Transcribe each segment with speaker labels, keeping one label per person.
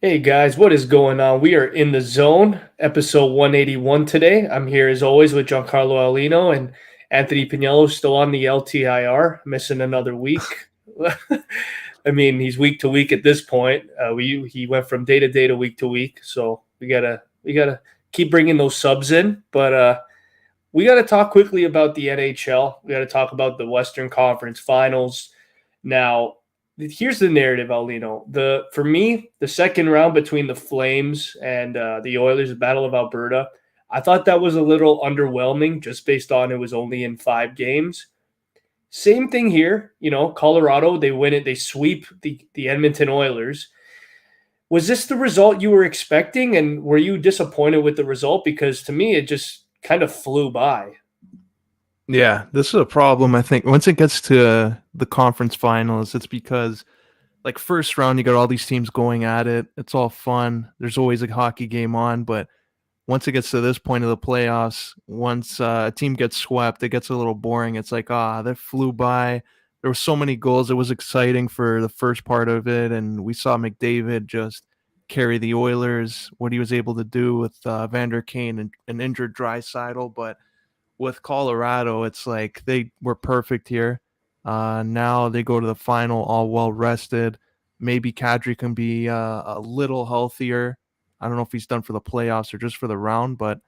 Speaker 1: Hey guys, what is going on? We are in the zone, episode 181 today. I'm here as always with Giancarlo Aulino and Anthony Pagniello still on the LTIR, missing another week. I mean, he's week to week at this point. He went from day to day to week, so we gotta keep bringing those subs in. But we gotta talk quickly about the NHL. We gotta talk about the Western Conference Finals. Now, here's the narrative, Alino. For me, the second round between the Flames and the Oilers, the Battle of Alberta, I thought that was a little underwhelming just based on it was only in 5 games. Same thing here, Colorado, they win it, they sweep the Edmonton Oilers. Was this the result you were expecting, and were you disappointed with the result? Because to me, it just kind of flew by.
Speaker 2: Yeah, this is a problem. I think once it gets to the conference finals, it's because like first round, you got all these teams going at it. It's all fun. There's always a hockey game on, but once it gets to this point of the playoffs, once a team gets swept, it gets a little boring. It's like, that flew by. There were so many goals. It was exciting for the first part of it, and we saw McDavid just carry the Oilers, what he was able to do with Vander Kane and an injured Draisaitl, but with Colorado, it's like they were perfect here. Now they go to the final all well rested. Maybe Kadri can be a little healthier. I don't know if he's done for the playoffs or just for the round, but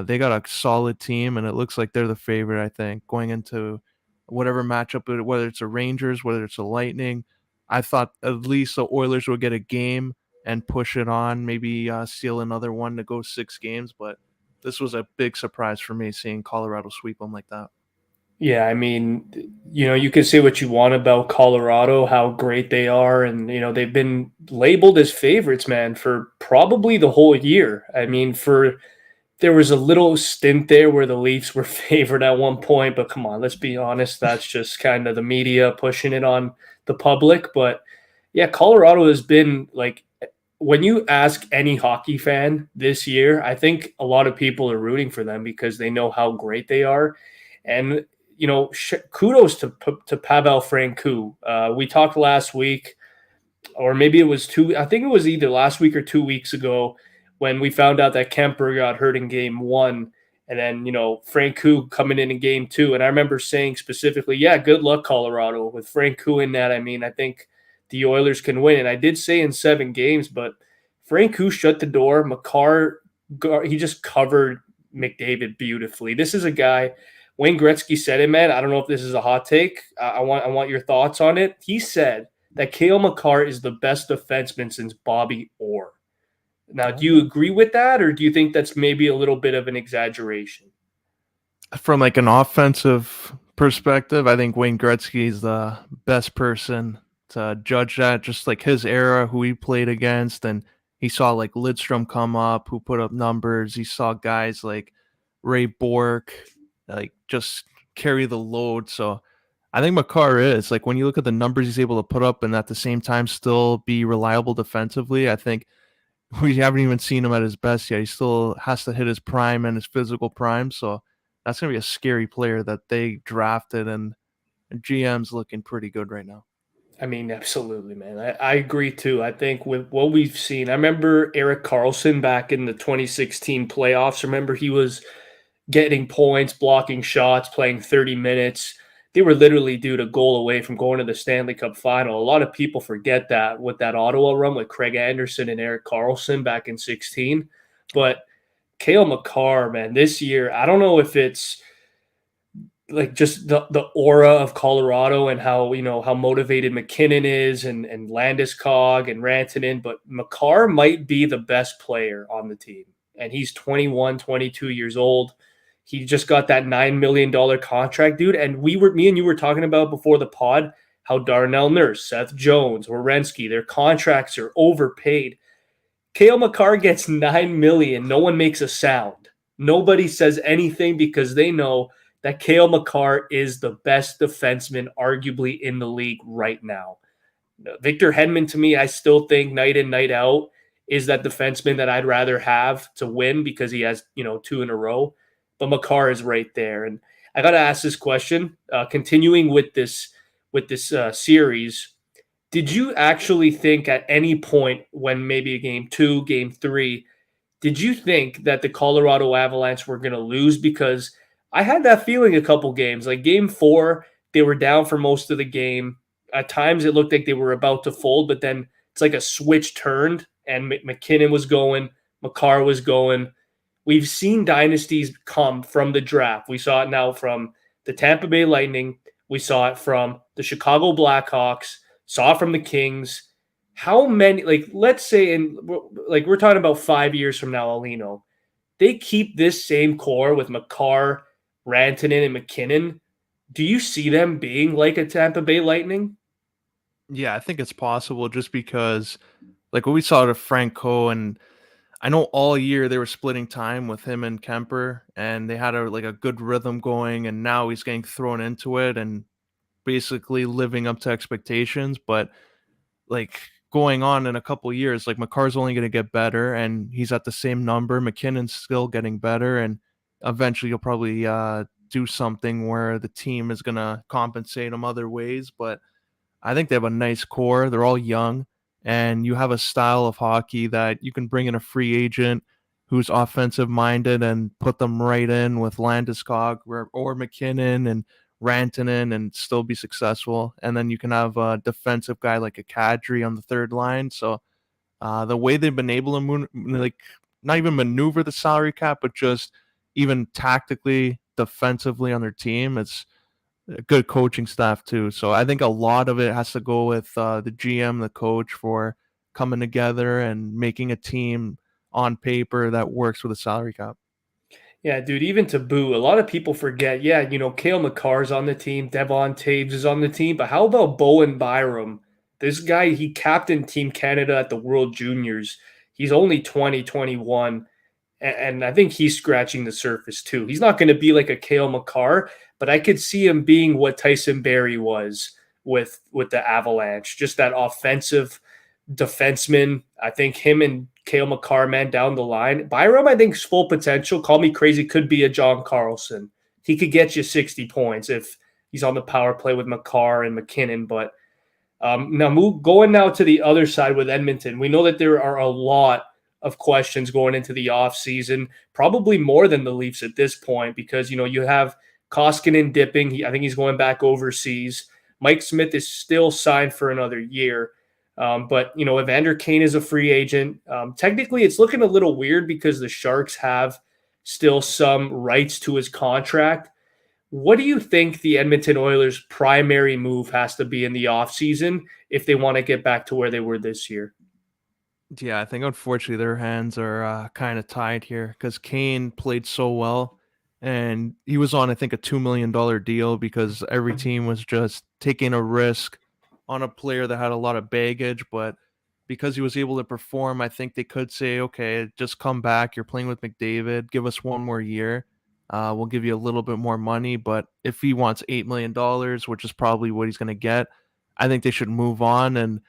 Speaker 2: they got a solid team, and it looks like they're the favorite, I think, going into whatever matchup, whether it's a Rangers, whether it's a Lightning. I thought at least the Oilers would get a game and push it on, maybe steal another one to go 6 games, but this was a big surprise for me seeing Colorado sweep them like that.
Speaker 1: Yeah, I mean, you can say what you want about Colorado, how great they are, and they've been labeled as favorites, man, for probably the whole year. I mean, for there was a little stint there where the Leafs were favored at one point, but come on, let's be honest, that's just kind of the media pushing it on the public. But yeah, Colorado has been like when you ask any hockey fan this year, I think a lot of people are rooting for them because they know how great they are. And kudos to Pavel Francouz. We talked last week, or maybe it was two. I think it was either last week or 2 weeks ago when we found out that Kemper got hurt in game one, and then Francouz coming in game two. And I remember saying specifically, "Yeah, good luck, Colorado, with Francouz in that." I mean, I think the Oilers can win, and I did say in 7 games, but Francouz shut the door. Makar, he just covered McDavid beautifully. This is a guy. Wayne Gretzky said it, man. I don't know if this is a hot take. I want your thoughts on it. He said that Cale Makar is the best defenseman since Bobby Orr. Now, do you agree with that, or do you think that's maybe a little bit of an exaggeration?
Speaker 2: From like an offensive perspective, I think Wayne Gretzky is the best person to judge that. Just like his era, who he played against, and he saw like Lidstrom come up, who put up numbers. He saw guys like Ray Bork, like just carry the load. So I think Makar is like when you look at the numbers he's able to put up, and at the same time still be reliable defensively. I think we haven't even seen him at his best yet. He still has to hit his prime and his physical prime. So that's going to be a scary player that they drafted, and GM's looking pretty good right now.
Speaker 1: I mean, absolutely, man. I agree too. I think with what we've seen, I remember Erik Karlsson back in the 2016 playoffs. Remember, he was getting points, blocking shots, playing 30 minutes. They were literally due a goal away from going to the Stanley Cup final. A lot of people forget that with that Ottawa run with Craig Anderson and Erik Karlsson back in 16. But Cale Makar, man, this year, I don't know if it's like just the aura of Colorado and how motivated McKinnon is and Landeskog and Rantanen, but Makar might be the best player on the team. And he's 21, 22 years old. He just got that $9 million contract, dude. And me and you were talking about before the pod how Darnell Nurse, Seth Jones, Werenski, their contracts are overpaid. Cale Makar gets $9 million. No one makes a sound. Nobody says anything because they know that Cale Makar is the best defenseman arguably in the league right now. Victor Hedman, to me, I still think night in, night out, is that defenseman that I'd rather have to win because he has, 2 in a row. But Makar is right there. And I got to ask this question, continuing with this series, Did you actually think at any point when maybe a game two, game three, did you think that the Colorado Avalanche were going to lose? Because I had that feeling a couple games. Like game four, they were down for most of the game. At times, it looked like they were about to fold, but then it's like a switch turned, and McKinnon was going, Makar was going. We've seen dynasties come from the draft. We saw it now from the Tampa Bay Lightning. We saw it from the Chicago Blackhawks. Saw it from the Kings. How many, like, let's say, like, we're talking about 5 years from now, Aulino, they keep this same core with Makar, Rantanen, and McKinnon. Do you see them being like a Tampa Bay Lightning?
Speaker 2: Yeah, I think it's possible just because, like, what we saw to Franco, and I know all year they were splitting time with him and Kemper, and they had a good rhythm going, and now he's getting thrown into it and basically living up to expectations. But like going on in a couple years, like McCarr's only going to get better, and he's at the same number. McKinnon's still getting better, and eventually you'll probably do something where the team is going to compensate him other ways. But I think they have a nice core. They're all young, and you have a style of hockey that you can bring in a free agent who's offensive minded and put them right in with Landeskog or McKinnon and Rantanen and still be successful. And then you can have a defensive guy like a Kadri on the third line. So the way they've been able to not even maneuver the salary cap, but just even tactically, defensively on their team, it's a good coaching staff too. So I think a lot of it has to go with the GM, the coach, for coming together and making a team on paper that works with a salary cap.
Speaker 1: Yeah, dude, even to boot, a lot of people forget, yeah, Cale Makar's on the team, Devon Taves is on the team, but how about Bowen Byram? This guy, he captained Team Canada at the World Juniors. He's only 20, 21, and I think he's scratching the surface too. He's not going to be like a Cale Makar, but I could see him being what Tyson Barrie was with the Avalanche, just that offensive defenseman. I think him and Cale Makar, man, down the line. Byram, I think, full potential. Call me crazy, could be a John Carlson. He could get you 60 points if he's on the power play with Makar and McKinnon. But going now to the other side with Edmonton, we know that there are a lot of questions going into the offseason, probably more than the Leafs at this point, because, you have Koskinen dipping. I think he's going back overseas. Mike Smith is still signed for another year. But Evander Kane is a free agent. Technically, it's looking a little weird because the Sharks have still some rights to his contract. What do you think the Edmonton Oilers' primary move has to be in the offseason if they want to get back to where they were this year?
Speaker 2: Yeah, I think unfortunately their hands are kind of tied here because Kane played so well, and he was on I think a $2 million deal because every team was just taking a risk on a player that had a lot of baggage. But because he was able to perform, I think they could say, okay, just come back. You're playing with McDavid. Give us one more year. We'll give you a little bit more money. But if he wants $8 million, which is probably what he's going to get, I think they should move on. And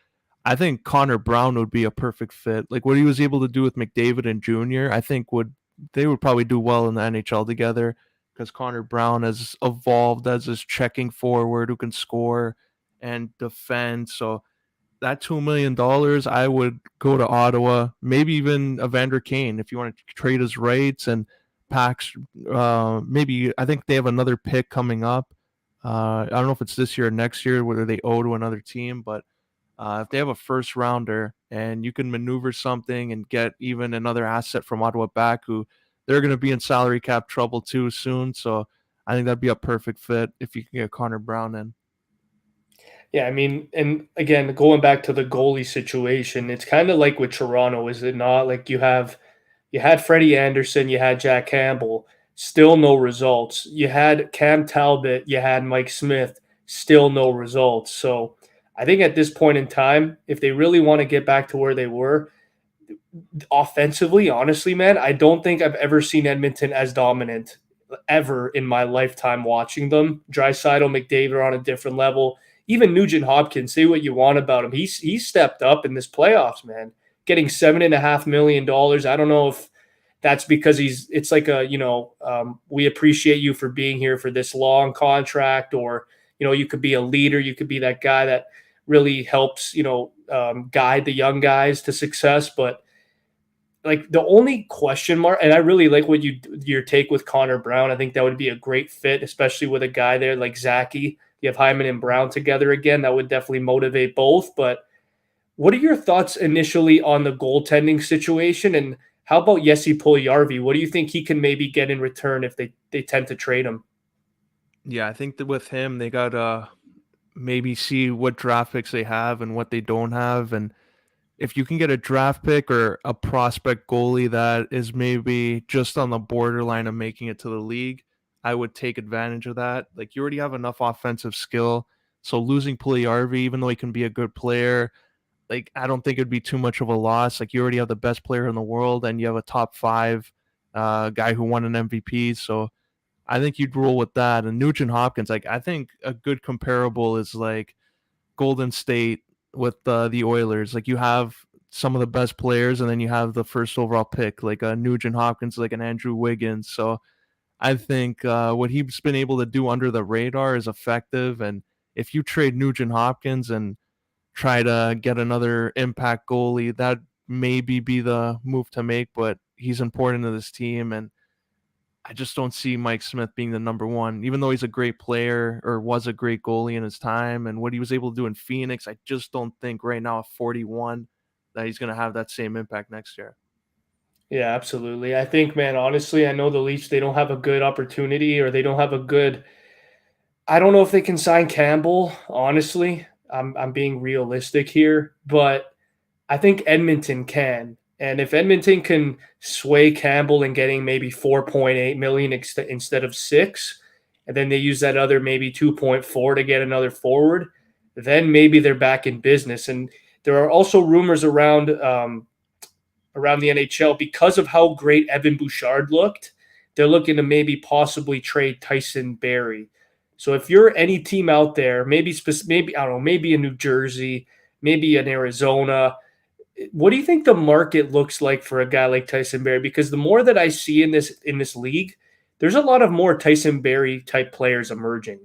Speaker 2: I think Connor Brown would be a perfect fit. Like what he was able to do with McDavid and Jr., I think they would probably do well in the NHL together because Connor Brown has evolved as this checking forward who can score and defend. So that $2 million, I would go to Ottawa, maybe even Evander Kane if you want to trade his rights and packs. Maybe I think they have another pick coming up. I don't know if it's this year or next year, whether they owe to another team, but if they have a first rounder and you can maneuver something and get even another asset from Ottawa back, who they're going to be in salary cap trouble too soon. So I think that'd be a perfect fit if you can get Connor Brown in.
Speaker 1: Yeah, I mean, and again, going back to the goalie situation, it's kind of like with Toronto, is it not? Like you had Freddie Anderson, you had Jack Campbell, still no results. You had Cam Talbot, you had Mike Smith, still no results. So I think at this point in time, if they really want to get back to where they were offensively, honestly, man, I don't think I've ever seen Edmonton as dominant ever in my lifetime watching them. Draisaitl, McDavid are on a different level. Even Nugent Hopkins, say what you want about him. He's stepped up in this playoffs, man. Getting $7.5 million. I don't know if that's because it's like we appreciate you for being here for this long contract, or you could be a leader, you could be that guy that really helps, guide the young guys to success. But like the only question mark, and I really like what your take with Connor Brown. I think that would be a great fit, especially with a guy there like Zachy. You have Hyman and Brown together again. That would definitely motivate both. But what are your thoughts initially on the goaltending situation? And how about Jesse Puljujarvi? What do you think he can maybe get in return if they tend to trade him?
Speaker 2: Yeah, I think that with him, they got to maybe see what draft picks they have and what they don't have. And if you can get a draft pick or a prospect goalie that is maybe just on the borderline of making it to the league, I would take advantage of that. Like you already have enough offensive skill. So losing Puljujarvi, even though he can be a good player, like I don't think it'd be too much of a loss. Like you already have the best player in the world and you have a top five guy who won an MVP. So I think you'd roll with that. And Nugent Hopkins, like I think a good comparable is like Golden State with the Oilers. Like you have some of the best players, and then you have the first overall pick, like a Nugent Hopkins, like an Andrew Wiggins. So I think what he's been able to do under the radar is effective. And if you trade Nugent Hopkins and try to get another impact goalie, that maybe be the move to make. But he's important to this team, and I just don't see Mike Smith being the number one, even though he's a great player or was a great goalie in his time and what he was able to do in Phoenix. I just don't think right now at 41 that he's going to have that same impact next year.
Speaker 1: Yeah, absolutely. I think, man, honestly, I know the Leafs, they don't have a good opportunity or they don't have a good. I don't know if they can sign Campbell, honestly. I'm being realistic here, but I think Edmonton can. And if Edmonton can sway Campbell in getting maybe 4.8 million instead of 6, and then they use that other maybe 2.4 to get another forward, then maybe they're back in business. And there are also rumors around the NHL because of how great Evan Bouchard looked. They're looking to maybe possibly trade Tyson Barrie. So if you're any team out there, maybe I don't know, maybe in New Jersey, maybe in Arizona, what do you think the market looks like for a guy like Tyson Barrie? Because the more that I see in this league, there's a lot of more Tyson Barrie type players emerging.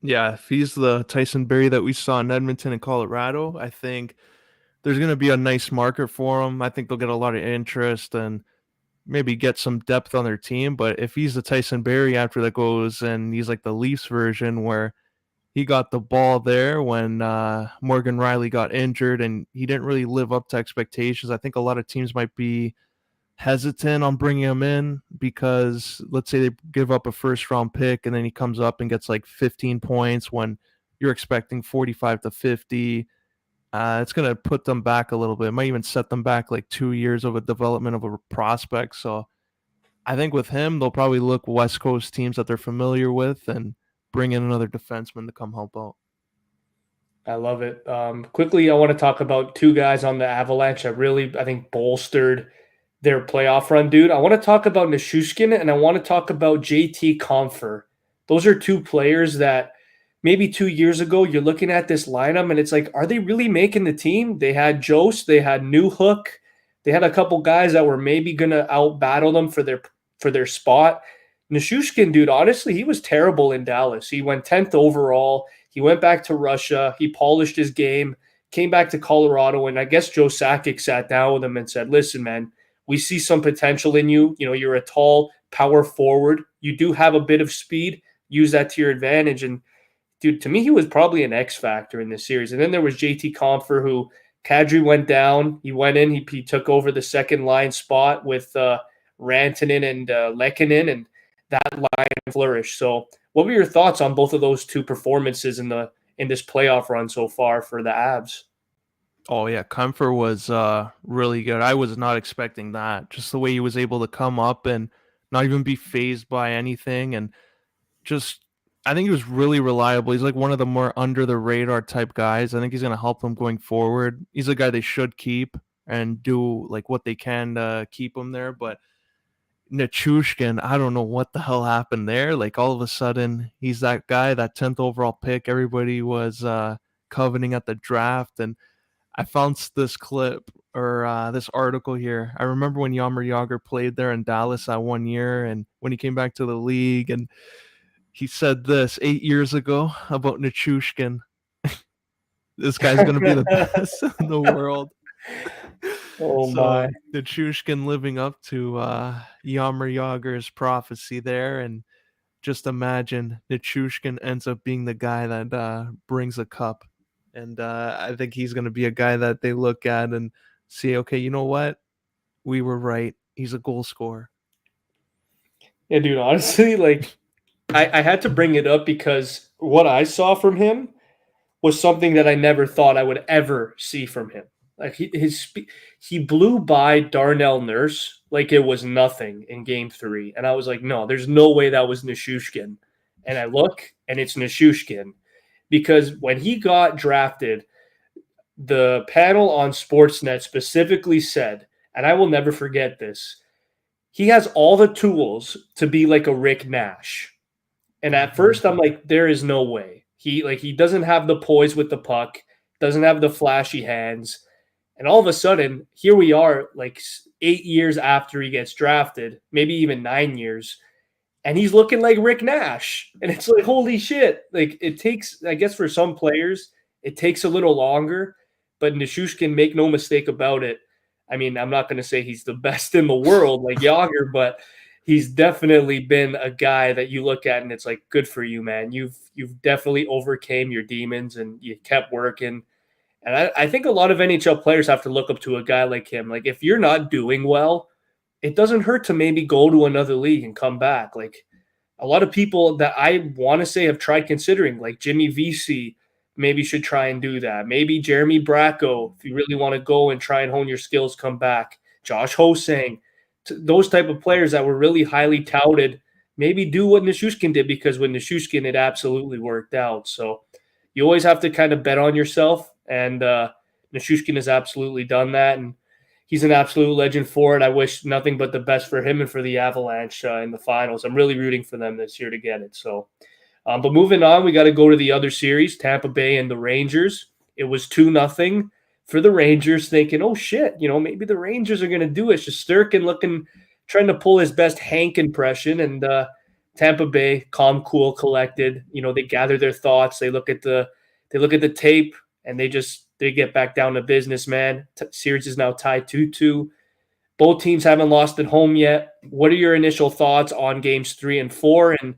Speaker 2: Yeah, if he's the Tyson Barrie that we saw in Edmonton and Colorado, I think there's going to be a nice market for him. I think they'll get a lot of interest and maybe get some depth on their team. But if he's the Tyson Barrie after that goes and he's like the Leafs version where he got the ball there when Morgan Riley got injured and he didn't really live up to expectations, I think a lot of teams might be hesitant on bringing him in because let's say they give up a first round pick and then he comes up and gets like 15 points when you're expecting 45 to 50. It's going to put them back a little bit. It might even set them back like 2 years of a development of a prospect. So I think with him, they'll probably look West Coast teams that they're familiar with and bring in another defenseman to come help out.
Speaker 1: I love it. Quickly, I want to talk about two guys on the Avalanche that really, I think, bolstered their playoff run, dude. I want to talk about Nichushkin and I want to talk about JT Compher. Those are two players that maybe 2 years ago you're looking at this lineup and it's like, are they really making the team? They had Jost, they had Newhook, they had a couple guys that were maybe gonna out battle them for their spot. Nichushkin, dude, honestly, he was terrible in Dallas. He went 10th overall. He went back to Russia. He polished his game, came back to Colorado, and I guess Joe Sakic sat down with him and said, listen, man, we see some potential in you. You know, you're a tall power forward. You do have a bit of speed. Use that to your advantage. And dude, to me, he was probably an X factor in this series. And then there was JT Compher, who Kadri went down. He went in. He took over the second line spot with Rantanen and Lehkonen, and that line flourished. So, what were your thoughts on both of those two performances in this playoff run so far for the Avs?
Speaker 2: Oh yeah, Comfort was really good. I was not expecting that. Just the way he was able to come up and not even be phased by anything, and just I think he was really reliable. He's like one of the more under the radar type guys. I think he's going to help them going forward. He's a guy they should keep and do like what they can to keep him there. But Nichushkin, I don't know what the hell happened there. Like all of a sudden, he's that guy, that 10th overall pick. Everybody was coveting at the draft, and I found this clip or this article here. I remember when Jaromir Jagr played there in Dallas that 1 year, and when he came back to the league, and he said this 8 years ago about Nichushkin. This guy's gonna be the best in the world.
Speaker 1: Oh
Speaker 2: So
Speaker 1: my.
Speaker 2: Nichushkin living up to Yammer Yager's prophecy there, and just imagine Nichushkin ends up being the guy that brings a cup, and I think he's gonna be a guy that they look at and see, okay, you know what, we were right. He's a goal scorer.
Speaker 1: Yeah, dude, honestly, like I had to bring it up because what I saw from him was something that I never thought I would ever see from him. Like he blew by Darnell Nurse like it was nothing in Game 3, and I was like, no, there's no way that was Nishushkin. And I look, and it's Nishushkin because when he got drafted, the panel on Sportsnet specifically said, and I will never forget this, he has all the tools to be like a Rick Nash. And at first I'm like, there is no way. He doesn't have the poise with the puck, doesn't have the flashy hands. And all of a sudden, here we are, like 8 years after he gets drafted, maybe even 9 years, and he's looking like Rick Nash. And it's like, holy shit. Like it takes, I guess for some players, it takes a little longer, but Nishushkin, make no mistake about it. I mean, I'm not going to say he's the best in the world like Yager, but he's definitely been a guy that you look at and it's like, good for you, man. You've definitely overcame your demons and you kept working. And I think a lot of NHL players have to look up to a guy like him. Like if you're not doing well, it doesn't hurt to maybe go to another league and come back. Like a lot of people that I want to say have tried considering, like Jimmy VC, maybe should try and do that. Maybe Jeremy Bracco, if you really want to go and try and hone your skills, come back. Josh Hosang, those type of players that were really highly touted, maybe do what Nishushkin did because with Nishushkin, it absolutely worked out. So you always have to kind of bet on yourself, and Nishushkin has absolutely done that, and he's an absolute legend for it. I wish nothing but the best for him and for the Avalanche in the finals. I'm really rooting for them this year to get it. So, but moving on, we got to go to the other series, Tampa Bay and the Rangers. It was 2-0 for the Rangers, thinking, oh shit, maybe the Rangers are going to do it. Shesterkin trying to pull his best Hank impression, and Tampa Bay, calm, cool, collected. They gather their thoughts. They look at the tape, and they get back down to business, man. Series is now tied 2-2. Both teams haven't lost at home yet. What are your initial thoughts on games 3 and 4, and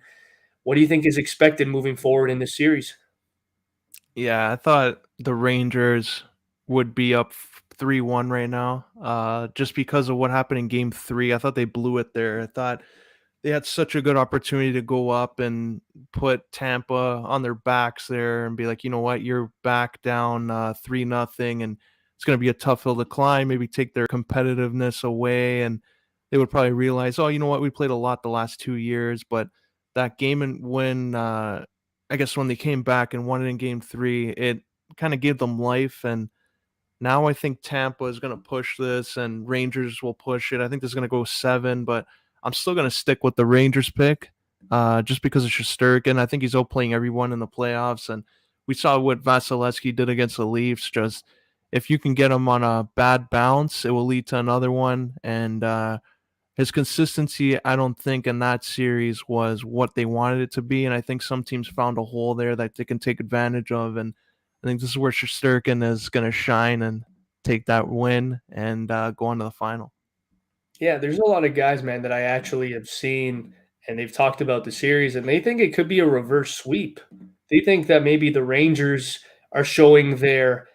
Speaker 1: what do you think is expected moving forward in this series?
Speaker 2: Yeah, I thought the Rangers would be up 3-1 right now. Just because of what happened in game 3. I thought they blew it there. I thought they had such a good opportunity to go up and put Tampa on their backs there and be like, you know what, you're back down 3-0, and it's going to be a tough hill to climb. Maybe take their competitiveness away, and they would probably realize, oh, you know what, we played a lot the last 2 years, but that game and when I guess when they came back and won it in game 3, it kind of gave them life. And now I think Tampa is going to push this and Rangers will push it. I think this is going to go 7, but I'm still going to stick with the Rangers pick just because of Shesterkin. I think he's outplaying everyone in the playoffs. And we saw what Vasilevsky did against the Leafs. Just if you can get him on a bad bounce, it will lead to another one. And his consistency, I don't think in that series was what they wanted it to be. And I think some teams found a hole there that they can take advantage of. And I think this is where Shesterkin is going to shine and take that win and go on to the final.
Speaker 1: Yeah, there's a lot of guys, man, that I actually have seen, and they've talked about the series, and they think it could be a reverse sweep. They think that maybe the Rangers are showing their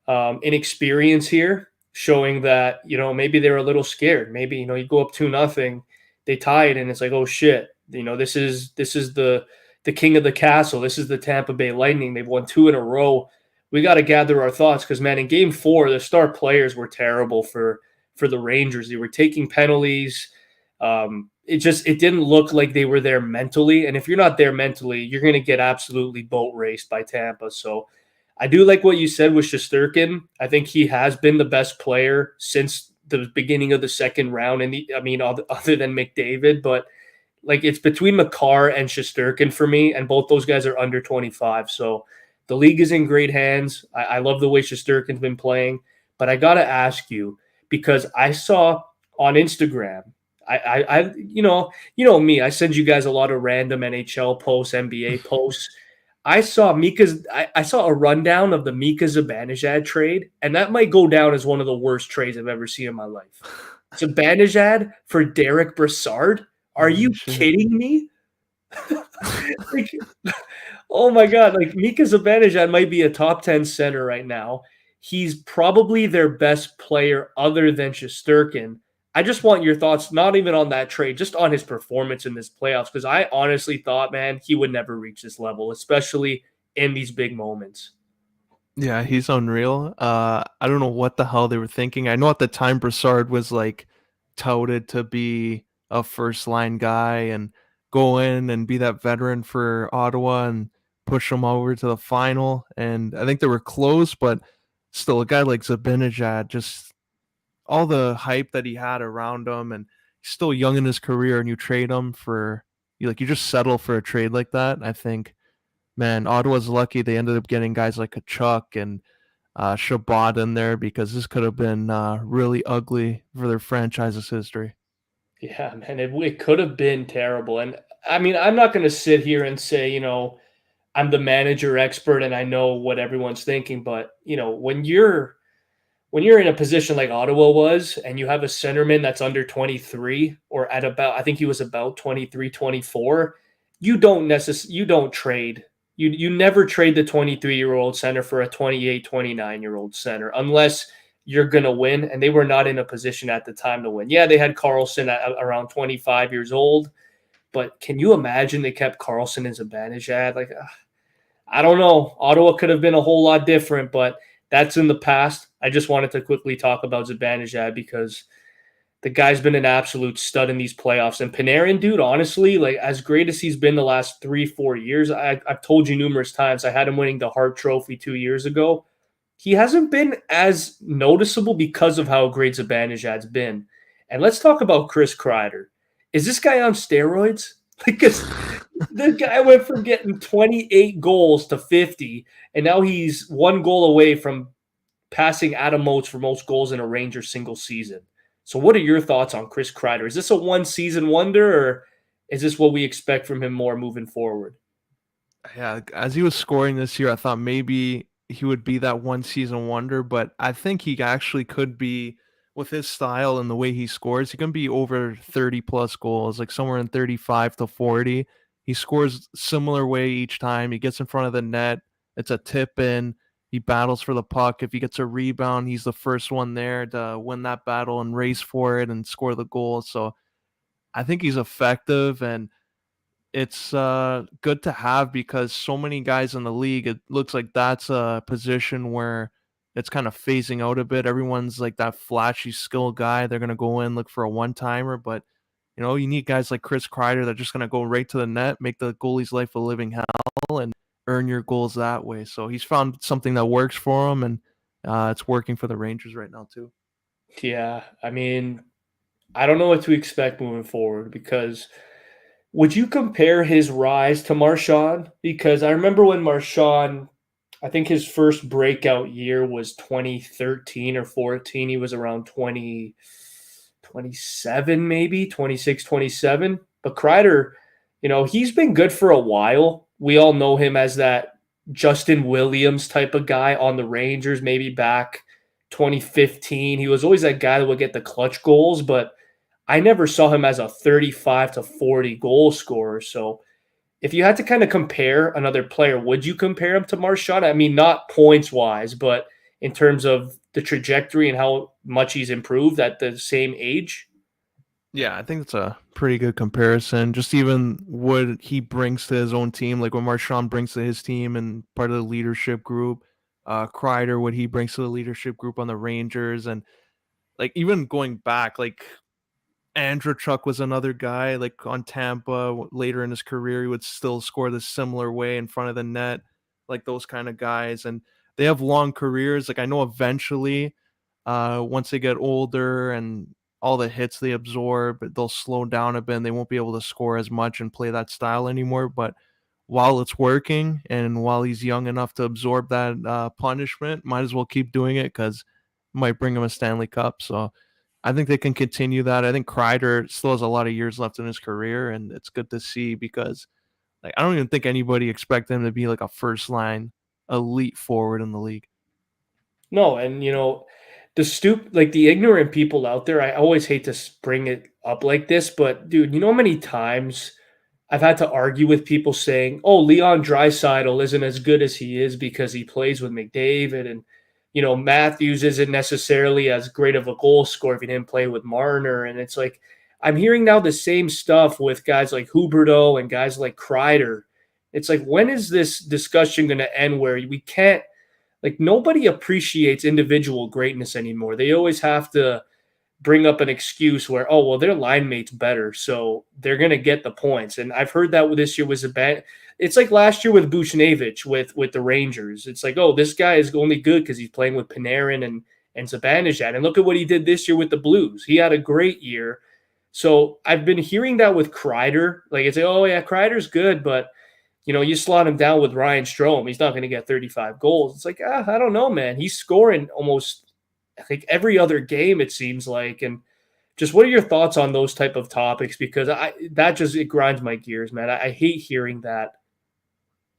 Speaker 1: inexperience here, showing that maybe they're a little scared. Maybe you go up 2-0, they tie it, and it's like, oh shit, this is the king of the castle. This is the Tampa Bay Lightning. They've won 2 in a row. We got to gather our thoughts because, man, in Game 4, the star players were terrible for the Rangers. They were taking penalties. It didn't look like they were there mentally. And if you're not there mentally, you're going to get absolutely boat raced by Tampa. So I do like what you said with Shesterkin. I think he has been the best player since the beginning of the second round. And other than McDavid, but like it's between Makar and Shesterkin for me, and both those guys are under 25. So the league is in great hands. I love the way Shesterkin's been playing, but I got to ask you, because I saw on Instagram, you know me, I send you guys a lot of random NHL posts, NBA posts. I saw a rundown of the Mika Zibanejad trade, and that might go down as one of the worst trades I've ever seen in my life. Zibanejad for Derek Brassard? Are
Speaker 2: Holy
Speaker 1: you
Speaker 2: shit.
Speaker 1: kidding me? Like, oh my god! Like Mika Zibanejad might be a top 10 center right now. He's probably their best player other than Shesterkin. I just want your thoughts, not even on that trade, just on his performance in this playoffs. Because I honestly thought, man, he would never reach this level, especially in these big moments.
Speaker 2: Yeah, he's unreal. I don't know what the hell they were thinking. I know at the time Brassard was like touted to be a first line guy and go in and be that veteran for Ottawa and push them over to the final. And I think they were close, but still, a guy like Zibanejad, just all the hype that he had around him, and he's still young in his career, and you trade him for you just settle for a trade like that. I think, man, Ottawa's lucky they ended up getting guys like a Chuck and Shabbat in there because this could have been really ugly for their franchise's history.
Speaker 1: Yeah, man, it could have been terrible. And I mean, I'm not going to sit here and say, I'm the manager expert and I know what everyone's thinking, but when you're in a position like Ottawa was and you have a centerman that's under 23 or at about, I think he was about 23, 24, you don't trade. You never trade the 23-year-old center for a 28, 29-year-old center unless you're going to win, and they were not in a position at the time to win. Yeah, they had Carlson at around 25 years old, but can you imagine they kept Carlson as a Zibanejad? Like, I don't know. Ottawa could have been a whole lot different, but that's in the past. I just wanted to quickly talk about Zibanejad because the guy's been an absolute stud in these playoffs. And Panarin, dude, honestly, like as great as he's been the last 3, 4 years, I've told you numerous times, I had him winning the Hart Trophy 2 years ago. He hasn't been as noticeable because of how great Zibanejad's been. And let's talk about Chris Kreider. Is this guy on steroids? Because the guy went from getting 28 goals to 50, and now he's one goal away from passing Adam Oates for most goals in a Rangers single season. So, what are your thoughts on Chris Kreider? Is this a one season wonder, or is this what we expect from him more moving forward?
Speaker 2: Yeah, as he was scoring this year, I thought maybe he would be that one season wonder, but I think he actually could be with his style and the way he scores. He can be over 30 plus goals, like somewhere in 35 to 40. He scores similar way each time. He gets in front of the net. It's a tip in. He battles for the puck. If he gets a rebound, he's the first one there to win that battle and race for it and score the goal. So I think he's effective, and it's good to have because so many guys in the league, it looks like that's a position where it's kind of phasing out a bit. Everyone's like that flashy skill guy. They're going to go in, look for a one timer, but you need guys like Chris Kreider that are just going to go right to the net, make the goalie's life a living hell, and earn your goals that way. So he's found something that works for him, and it's working for the Rangers right now, too.
Speaker 1: Yeah, I mean, I don't know what to expect moving forward because would you compare his rise to Marchand? Because I remember when Marchand, I think his first breakout year was 2013 or 14. He was around 20, 27, maybe 26, 27. But Kreider, he's been good for a while. We all know him as that Justin Williams type of guy on the Rangers, maybe back 2015. He was always that guy that would get the clutch goals, but I never saw him as a 35 to 40 goal scorer. So if you had to kind of compare another player, would you compare him to Marchand? I mean, not points wise, but in terms of the trajectory and how much he's improved at the same age?
Speaker 2: Yeah, I think it's a pretty good comparison. Just even what he brings to his own team, like what Marchand brings to his team and part of the leadership group. Kreider, what he brings to the leadership group on the Rangers, and like even going back, like Andrew Chuck was another guy, like on Tampa later in his career, he would still score the similar way in front of the net, like those kind of guys. And they have long careers. Like I know eventually, once they get older and all the hits they absorb, they'll slow down a bit and they won't be able to score as much and play that style anymore. But while it's working and while he's young enough to absorb that punishment, might as well keep doing it because it might bring him a Stanley Cup. So I think they can continue that. I think Kreider still has a lot of years left in his career, and it's good to see because Like, I don't even think anybody expect him to be like a first line elite forward in the league.
Speaker 1: No, and like the ignorant people out there, I always hate to bring it up like this, but dude, you know how many times I've had to argue with people saying, "Oh, Leon Draisaitl isn't as good as he is because he plays with McDavid, and Matthews isn't necessarily as great of a goal scorer if he didn't play with Marner." And it's like I'm hearing now the same stuff with guys like Huberdeau and guys like Kreider. It's like, when is this discussion going to end where we can't, like, nobody appreciates individual greatness anymore. They always have to bring up an excuse where, oh, well, their line mate's better, so they're gonna get the points. And I've heard that this year was a bad. It's like last year with Buchnevich with the Rangers. It's like, oh, this guy is only good because he's playing with Panarin and Zibanejad. And look at what he did this year with the Blues. He had a great year. So I've been hearing that with Kreider. Like, it's like, oh yeah, Kreider's good, but you slot him down with Ryan Strome, he's not going to get 35 goals. It's like, I don't know, man. He's scoring almost, I think, every other game, it seems like. And just what are your thoughts on those type of topics? Because it grinds my gears, man. I hate hearing that.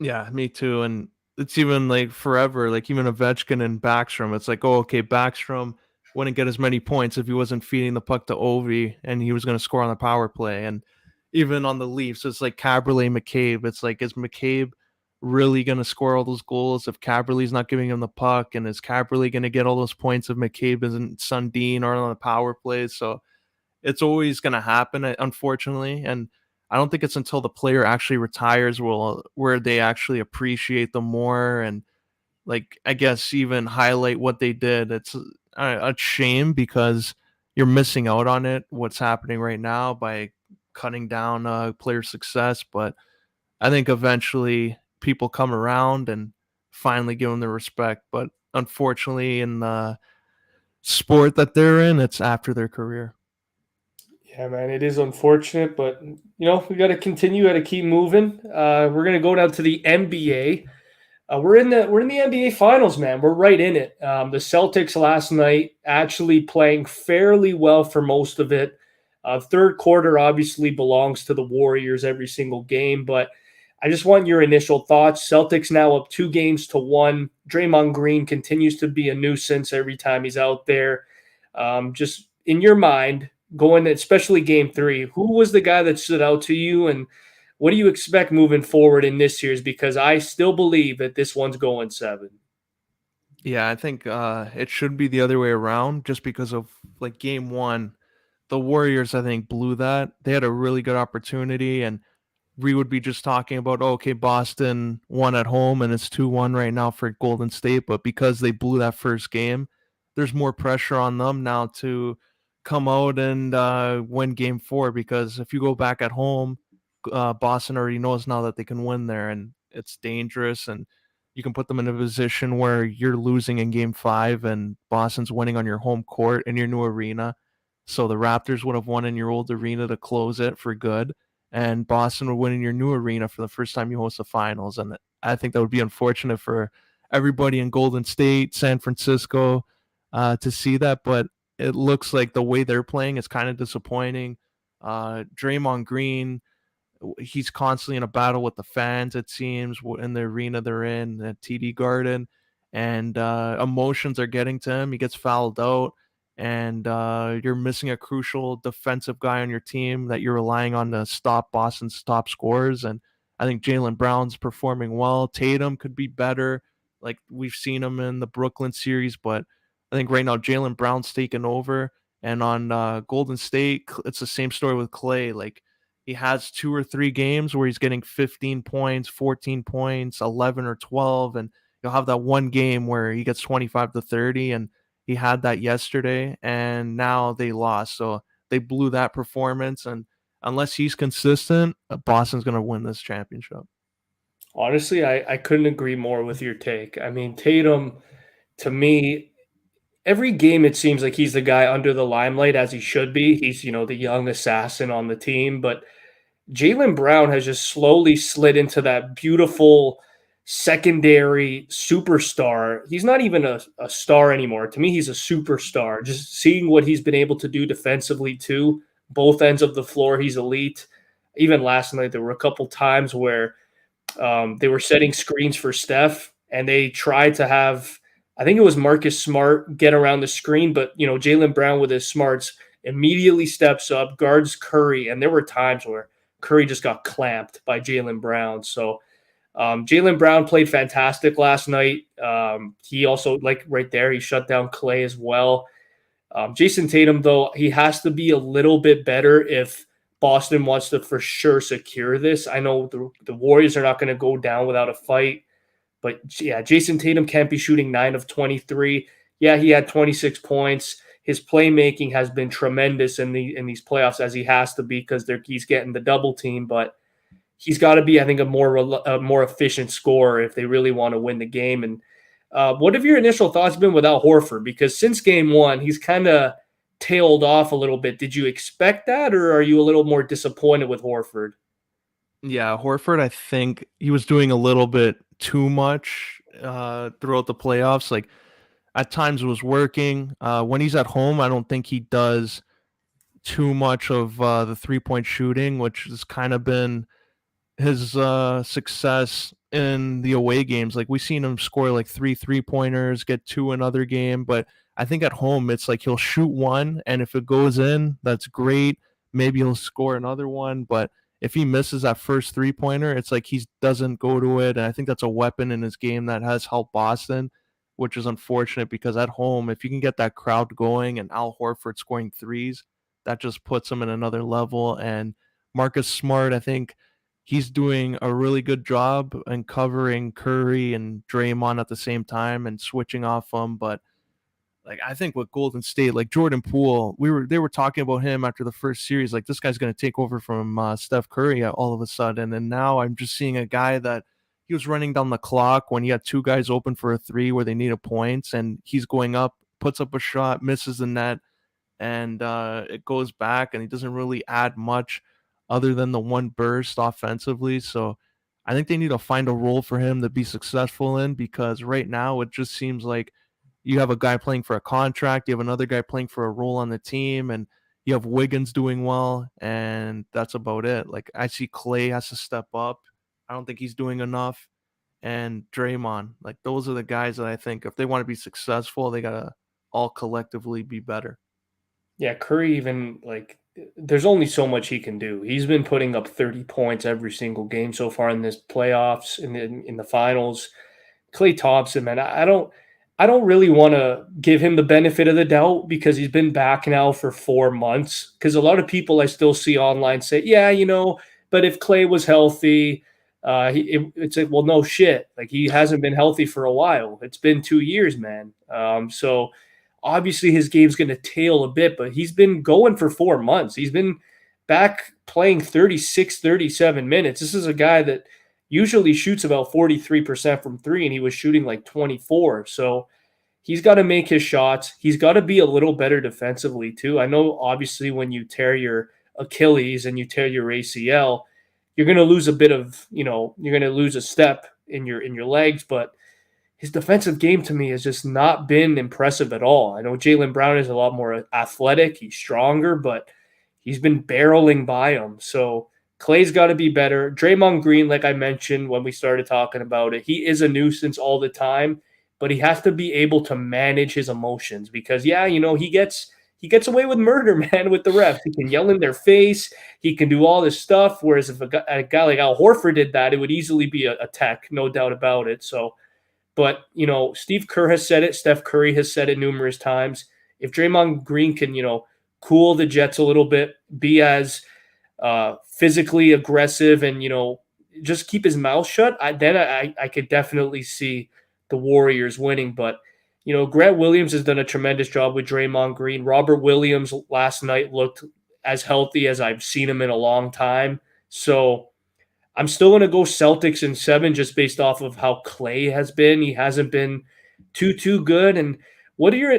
Speaker 2: Yeah, me too. And it's even like forever, like even Ovechkin and Backstrom. It's like, oh, okay, Backstrom wouldn't get as many points if he wasn't feeding the puck to Ovi and he was going to score on the power play. And even on the Leafs, it's like Caberlet McCabe. It's like, is McCabe really going to score all those goals if Caberlet's not giving him the puck? And is Caberlet going to get all those points if McCabe isn't Sundin or on the power play? So it's always going to happen, unfortunately. And I don't think it's until the player actually retires where they actually appreciate them more and, like, I guess, even highlight what they did. It's a shame because you're missing out on it, what's happening right now, by cutting down player success. But I think eventually people come around and finally give them the respect. But unfortunately, in the sport that they're in, it's after their career.
Speaker 1: Yeah, man, it is unfortunate, but we got to continue, got to keep moving. We're gonna go down to the NBA. We're in the NBA Finals, man. We're right in it. The Celtics last night actually playing fairly well for most of it. Third quarter obviously belongs to the Warriors every single game, but I just want your initial thoughts. Celtics now up 2-1. Draymond Green continues to be a nuisance every time he's out there. Just in your mind, going, especially game 3, who was the guy that stood out to you, and what do you expect moving forward in this series? Because I still believe that this one's going 7.
Speaker 2: Yeah, I think it should be the other way around just because of, like, game 1. The Warriors, I think, blew that. They had a really good opportunity, and we would be just talking about, oh, okay, Boston won at home and it's 2-1 right now for Golden State. But because they blew that first game, there's more pressure on them now to come out and win game 4. Because if you go back at home, Boston already knows now that they can win there, and it's dangerous. And you can put them in a position where you're losing in game 5 and Boston's winning on your home court in your new arena. So the Raptors would have won in your old arena to close it for good, and Boston would win in your new arena for the first time you host the finals. And I think that would be unfortunate for everybody in Golden State, San Francisco, to see that. But it looks like the way they're playing is kind of disappointing. Draymond Green, he's constantly in a battle with the fans, it seems, in the arena they're in, at TD Garden, and emotions are getting to him. He gets fouled out, and you're missing a crucial defensive guy on your team that you're relying on to stop Boston's top scorers. And I think Jaylen Brown's performing well. Tatum could be better, like we've seen him in the Brooklyn series, but I think right now Jaylen Brown's taken over. And on Golden State, it's the same story with Clay. Like, he has 2 or 3 games where he's getting 15 points, 14 points, 11 or 12, and you'll have that one game where he gets 25 to 30, and he had that yesterday, and now they lost. So they blew that performance, and unless he's consistent, Boston's going to win this championship.
Speaker 1: Honestly, I couldn't agree more with your take. I mean, Tatum, to me, every game it seems like he's the guy under the limelight, as he should be. He's, the young assassin on the team, but Jaylen Brown has just slowly slid into that beautiful secondary superstar. He's not even a star anymore. To me, he's a superstar. Just seeing what he's been able to do defensively too, both ends of the floor, he's elite. even last night, there were a couple times where they were setting screens for Steph, and they tried to have, I think it was Marcus Smart, get around the screen, but Jaylen Brown with his smarts immediately steps up, guards Curry, and there were times where Curry just got clamped by Jaylen Brown. So Jaylen Brown played fantastic last night. He also, like right there, he shut down Clay as well. Jason Tatum, though, he has to be a little bit better if Boston wants to for sure secure this. I know the Warriors are not going to go down without a fight, but yeah, Jason Tatum can't be shooting 9 of 23. Yeah, he had 26 points. His playmaking has been tremendous in these playoffs, as he has to be, because he's getting the double team. But he's got to be, I think, a more efficient scorer if they really want to win the game. And what have your initial thoughts been without Horford? Because since game one, he's kind of tailed off a little bit. Did you expect that, or are you a little more disappointed with Horford?
Speaker 2: Yeah, Horford, I think he was doing a little bit too much throughout the playoffs. Like at times it was working. When he's at home, I don't think he does too much of the 3-point shooting, which has kind of been his success in the away games. Like we've seen him score like 3 3-pointers, get 2 another game, but I think at home it's like he'll shoot one, and if it goes in, that's great. Maybe he'll score another one, but if he misses that first 3-pointer, it's like he doesn't go to it. And I think that's a weapon in his game that has helped Boston, which is unfortunate because at home, if you can get that crowd going and Al Horford scoring threes, that just puts him in another level. And Marcus Smart, I think he's doing a really good job in covering Curry and Draymond at the same time and switching off them. But like I think with Golden State, like Jordan Poole, they were talking about him after the first series, like this guy's going to take over from Steph Curry all of a sudden. And now I'm just seeing a guy that he was running down the clock when he had 2 guys open for a 3 where they needed points, and he's going up, puts up a shot, misses the net, and it goes back, and he doesn't really add much other than the one burst offensively. So I think they need to find a role for him to be successful in, because right now it just seems like you have a guy playing for a contract, you have another guy playing for a role on the team, and you have Wiggins doing well, and that's about it. Like I see Clay has to step up. I don't think he's doing enough. And Draymond, like those are the guys that I think if they want to be successful, they gotta all collectively be better.
Speaker 1: Yeah, Curry, even like there's only so much he can do. He's been putting up 30 points every single game so far in this playoffs, in the finals. Klay Thompson, man, I don't really want to give him the benefit of the doubt because he's been back now for 4 months. Because a lot of people I still see online say, yeah, but if Klay was healthy, it's like, well, no shit. Like he hasn't been healthy for a while. It's been 2 years, man. So obviously his game's going to tail a bit, but he's been going for 4 months. He's been back playing 36, 37 minutes. This is a guy that usually shoots about 43% from three, and he was shooting like 24. So he's got to make his shots. He's got to be a little better defensively too. I know obviously when you tear your Achilles and you tear your ACL, you're going to lose a bit of, you're going to lose a step in your legs, but his defensive game to me has just not been impressive at all. I know Jaylen Brown is a lot more athletic, he's stronger, but he's been barreling by him. So Clay's got to be better. Draymond Green, like I mentioned when we started talking about it, he is a nuisance all the time, but he has to be able to manage his emotions because, yeah, he gets away with murder, man, with the refs. He can yell in their face. He can do all this stuff. Whereas if a guy like Al Horford did that, it would easily be a tech, no doubt about it. So, but, Steve Kerr has said it. Steph Curry has said it numerous times. If Draymond Green can, cool the Jets a little bit, be as physically aggressive and, just keep his mouth shut, then I could definitely see the Warriors winning. But, Grant Williams has done a tremendous job with Draymond Green. Robert Williams last night looked as healthy as I've seen him in a long time. So I'm still going to go Celtics in 7 just based off of how Clay has been. He hasn't been too good. And what are your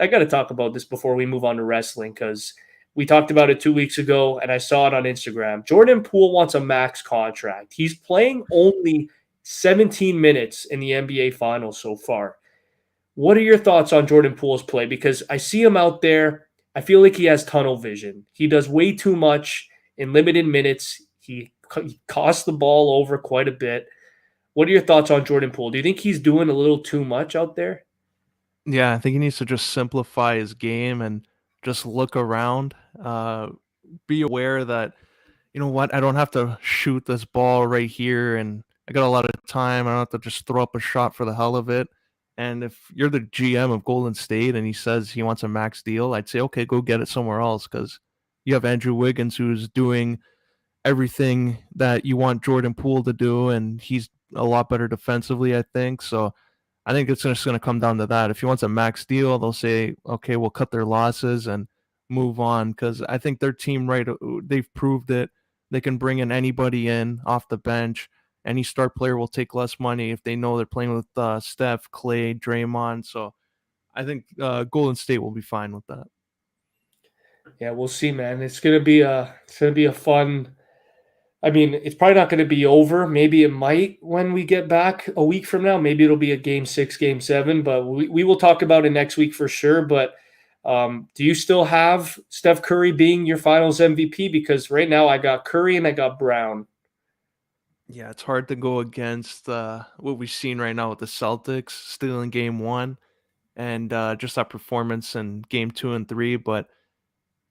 Speaker 1: I got to talk about this before we move on to wrestling because we talked about it 2 weeks ago and I saw it on Instagram. Jordan Poole wants a max contract. He's playing only 17 minutes in the NBA Finals so far. What are your thoughts on Jordan Poole's play? Because I see him out there. I feel like he has tunnel vision. He does way too much in limited minutes. He cost the ball over quite a bit. What are your thoughts on Jordan Poole? Do you think he's doing a little too much out there?
Speaker 2: Yeah, I think he needs to just simplify his game and just look around. Be aware that, you know what, I don't have to shoot this ball right here and I got a lot of time. I don't have to just throw up a shot for the hell of it. And if you're the GM of Golden State and he says he wants a max deal, I'd say, okay, go get it somewhere else because you have Andrew Wiggins who's doing everything that you want Jordan Poole to do, and he's a lot better defensively, I think. So I think it's just going to come down to that. If he wants a max deal, they'll say, okay, we'll cut their losses and move on because I think their team, right, they've proved it. They can bring in anybody in off the bench. Any star player will take less money if they know they're playing with Steph, Clay, Draymond. So I think Golden State will be fine with that.
Speaker 1: Yeah, we'll see, man. It's gonna be a fun. I mean, it's probably not going to be over. Maybe it might when we get back a week from now. Maybe it'll be a game 6, game 7, but we will talk about it next week for sure. But do you still have Steph Curry being your finals MVP? Because right now I got Curry and I got Brown.
Speaker 2: Yeah, it's hard to go against what we've seen right now with the Celtics still in game one and just that performance in game two and three. But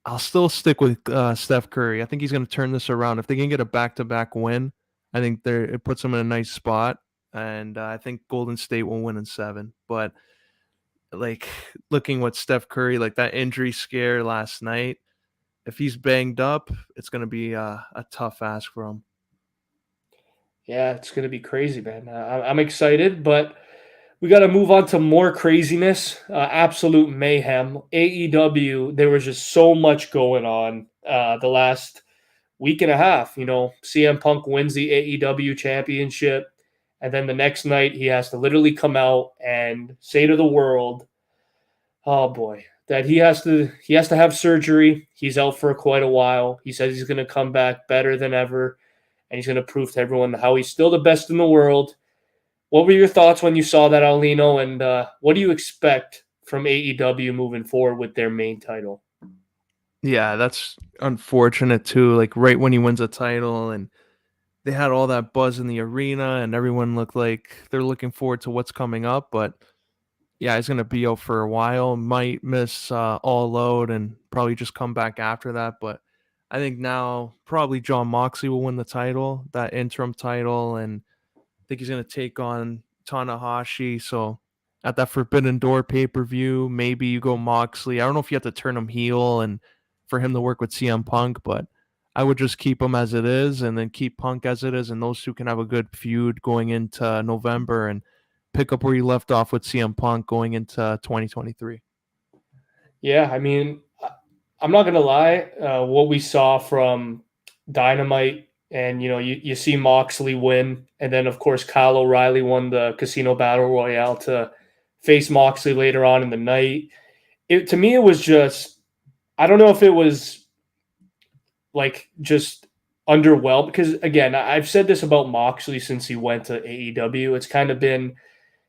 Speaker 2: I'll still stick with Steph Curry. I think he's going to turn this around. If they can get a back-to-back win, I think it puts them in a nice spot. And I think Golden State will win in 7. But like looking what Steph Curry, like that injury scare last night, if he's banged up, it's going to be a tough ask for him.
Speaker 1: Yeah, it's going to be crazy, man. I'm excited, but we got to move on to more craziness, absolute mayhem. AEW, there was just so much going on the last week and a half. CM Punk wins the AEW championship, and then the next night he has to literally come out and say to the world, "Oh boy, that he has to have surgery. He's out for quite a while. He says he's going to come back better than ever, and he's going to prove to everyone how he's still the best in the world." What were your thoughts when you saw that, Aulino, and what do you expect from AEW moving forward with their main title?
Speaker 2: Yeah, that's unfortunate too. Like right when he wins a title and they had all that buzz in the arena and everyone looked like they're looking forward to what's coming up. But yeah, he's gonna be out for a while. Might miss all out and probably just come back after that. But I think now probably John Moxley will win the title, that interim title, and I think he's gonna take on Tanahashi. So at that Forbidden Door pay-per-view, maybe you go Moxley. I don't know if you have to turn him heel and for him to work with CM Punk, but I would just keep him as it is and then keep Punk as it is, and those two can have a good feud going into November and pick up where you left off with CM Punk going into 2023.
Speaker 1: Yeah, I mean, I'm not gonna lie. What we saw from Dynamite, and you see Moxley win, and then of course Kyle O'Reilly won the Casino Battle Royale to face Moxley later on in the night. To me, it was just, I don't know if it was like just underwhelmed, because again, I've said this about Moxley since he went to AEW. It's kind of been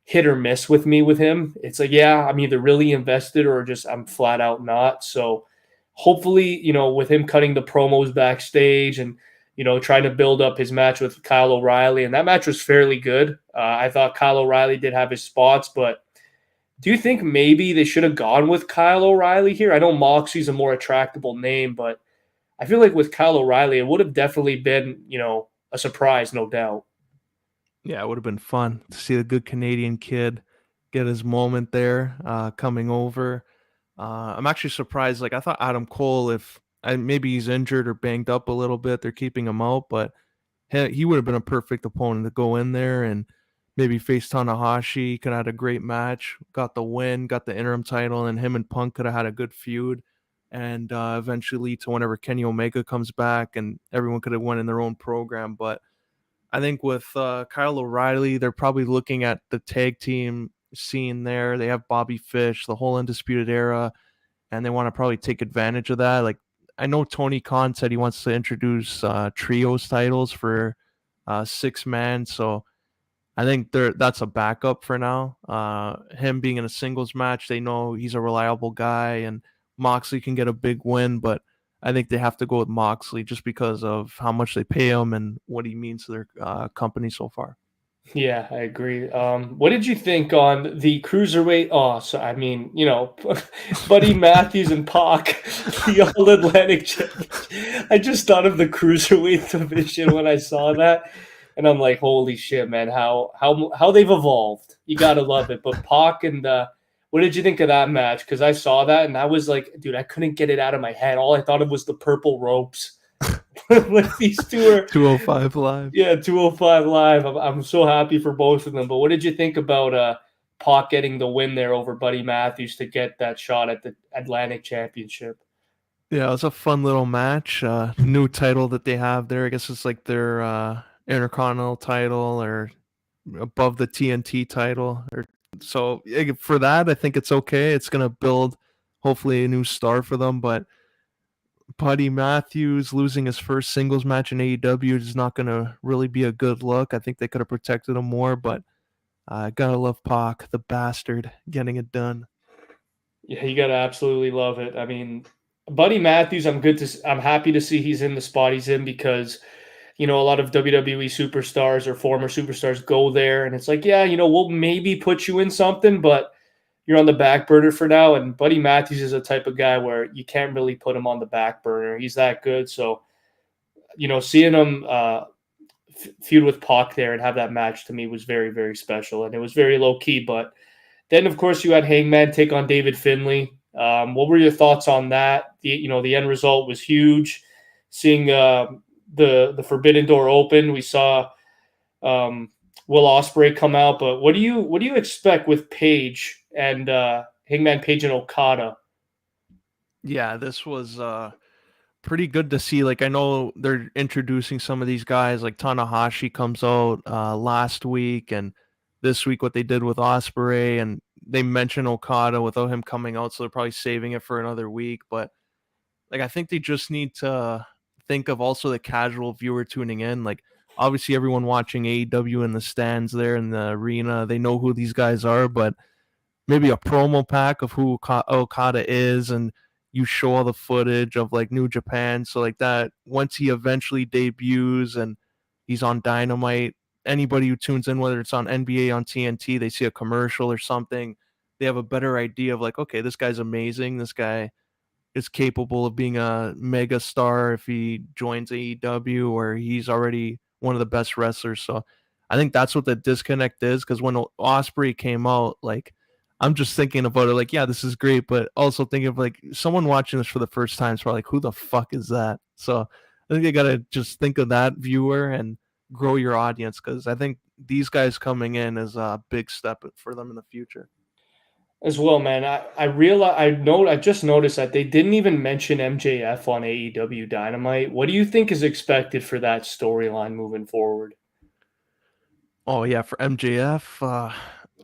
Speaker 1: hit or miss with me with him. It's like, yeah, I'm either really invested or just I'm flat out not. So hopefully, with him cutting the promos backstage and trying to build up his match with Kyle O'Reilly, and that match was fairly good. I thought Kyle O'Reilly did have his spots, but do you think maybe they should have gone with Kyle O'Reilly here? I know Moxie's a more attractable name, but I feel like with Kyle O'Reilly, it would have definitely been, a surprise, no doubt.
Speaker 2: Yeah, it would have been fun to see the good Canadian kid get his moment there coming over. I'm actually surprised. Like I thought Adam Cole, if maybe he's injured or banged up a little bit, they're keeping him out, but he would have been a perfect opponent to go in there and maybe face Tanahashi. Could have had a great match, got the win, got the interim title, and him and Punk could have had a good feud, and eventually lead to whenever Kenny Omega comes back, and everyone could have won in their own program. But I think with Kyle O'Reilly, they're probably looking at the tag team scene there. They have Bobby Fish, the whole Undisputed Era, and they want to probably take advantage of that. Like I know Tony Khan said he wants to introduce trios titles for 6 man, so I think that's a backup for now. Him being in a singles match, they know he's a reliable guy, and Moxley can get a big win. But I think they have to go with Moxley just because of how much they pay him and what he means to their company so far.
Speaker 1: Yeah, I agree. What did you think on the cruiserweight? Oh, so I mean, Buddy Matthews and Pac, the All Atlantic Championship. I just thought of the cruiserweight division when I saw that, and I'm like, holy shit, man! How they've evolved. You gotta love it. But Pac and what did you think of that match? Because I saw that and I was like, dude, I couldn't get it out of my head. All I thought of was the purple ropes. Like these two are
Speaker 2: 205 Live.
Speaker 1: yeah, 205 Live. I'm so happy for both of them. But what did you think about Pac getting the win there over Buddy Matthews to get that shot at the Atlantic Championship?
Speaker 2: Yeah, it was a fun little match. New title that they have there. I guess it's like their Intercontinental title or above the TNT title. Or so for that, I think it's okay. It's gonna build hopefully a new star for them. But Buddy Matthews losing his first singles match in AEW is not gonna really be a good look. I think they could have protected him more, but gotta love Pac, the bastard, getting it done.
Speaker 1: Yeah, you gotta absolutely love it. I mean, Buddy Matthews, I'm happy to see he's in the spot he's in because a lot of WWE superstars or former superstars go there, and it's like, yeah, we'll maybe put you in something, but you're on the back burner for now. And Buddy Matthews is a type of guy where you can't really put him on the back burner. He's that good. So, seeing him feud with Pac there and have that match to me was very, very special. And it was very low key. But then, of course, you had Hangman take on David Finlay. What were your thoughts on that? The end result was huge. Seeing the Forbidden Door open, we saw Will Ospreay come out. But what do you expect with Page and Hangman Page and Okada?
Speaker 2: Yeah, this was pretty good to see. Like I know they're introducing some of these guys. Like Tanahashi comes out last week, and this week what they did with Ospreay, and they mentioned Okada without him coming out, so they're probably saving it for another week. But like I think they just need to think of also the casual viewer tuning in. Like obviously everyone watching AEW in the stands there in the arena, they know who these guys are, but maybe a promo pack of who Okada is, and you show all the footage of like New Japan. So like that, once he eventually debuts and he's on Dynamite, anybody who tunes in, whether it's on NBA, on TNT, they see a commercial or something, they have a better idea of like, okay, this guy's amazing. This guy is capable of being a mega star if he joins AEW, or he's already one of the best wrestlers. So I think that's what the disconnect is, because when Ospreay came out, like I'm just thinking about it like, yeah, this is great, but also thinking of like someone watching this for the first time is probably like, who the fuck is that? So I think you got to just think of that viewer and grow your audience, because I think these guys coming in is a big step for them in the future.
Speaker 1: As well, man. I just noticed that they didn't even mention MJF on AEW Dynamite. What do you think is expected for that storyline moving forward?
Speaker 2: Oh yeah, for MJF,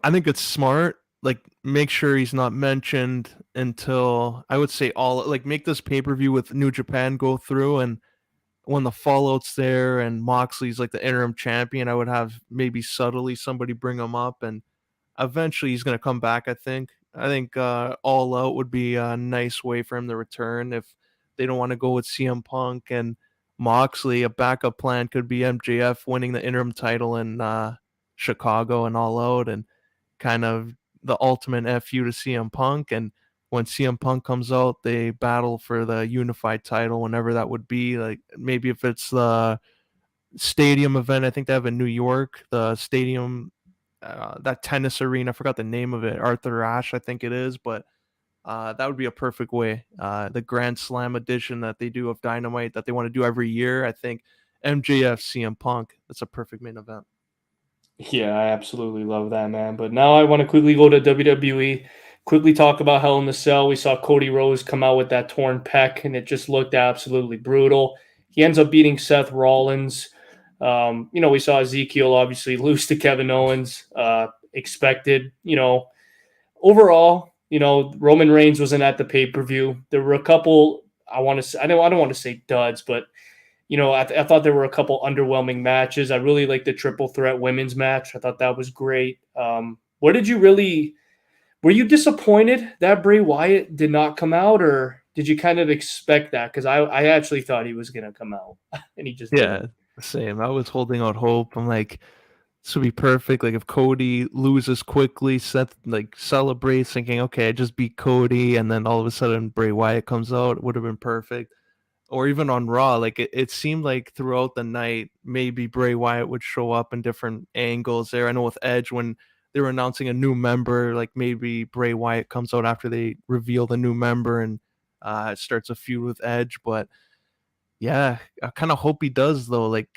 Speaker 2: I think it's smart. Like, make sure he's not mentioned until I would say all like make this pay per view with New Japan go through, and when the fallout's there and Moxley's like the interim champion, I would have maybe subtly somebody bring him up, and eventually he's gonna come back. I think All Out would be a nice way for him to return if they don't want to go with CM Punk and Moxley. A backup plan could be MJF winning the interim title in Chicago and All Out, and kind of the ultimate FU to CM Punk. And when CM Punk comes out, they battle for the unified title whenever that would be. Like maybe if it's the stadium event, I think they have in New York, the stadium, that tennis arena. I forgot the name of it. Arthur Ashe, I think it is, but that would be a perfect way. The Grand Slam edition that they do of Dynamite that they want to do every year. I think MJF CM Punk. That's a perfect main event.
Speaker 1: Yeah, I absolutely love that, man. But now I want to quickly go to WWE, quickly talk about Hell in the Cell. We saw Cody Rhodes come out with that torn pec, and it just looked absolutely brutal. He ends up beating Seth Rollins. We saw Ezekiel obviously lose to Kevin Owens, expected. Overall, Roman Reigns wasn't at the pay-per-view. There were a couple, I don't want to say duds, but I thought there were a couple underwhelming matches. I really liked the triple threat women's match. I thought that was great. Were you disappointed that Bray Wyatt did not come out, or did you kind of expect that? Because I actually thought he was gonna come out, and he just didn't.
Speaker 2: Yeah, same. I was holding out hope. I'm like, this would be perfect. Like if Cody loses quickly, Seth like celebrates, thinking, okay, I just beat Cody, and then all of a sudden Bray Wyatt comes out. It would have been perfect. Or even on Raw, like it seemed like throughout the night, maybe Bray Wyatt would show up in different angles there. I know with Edge, when they were announcing a new member, like maybe Bray Wyatt comes out after they reveal the new member and starts a feud with Edge. But yeah, I kind of hope he does though. Like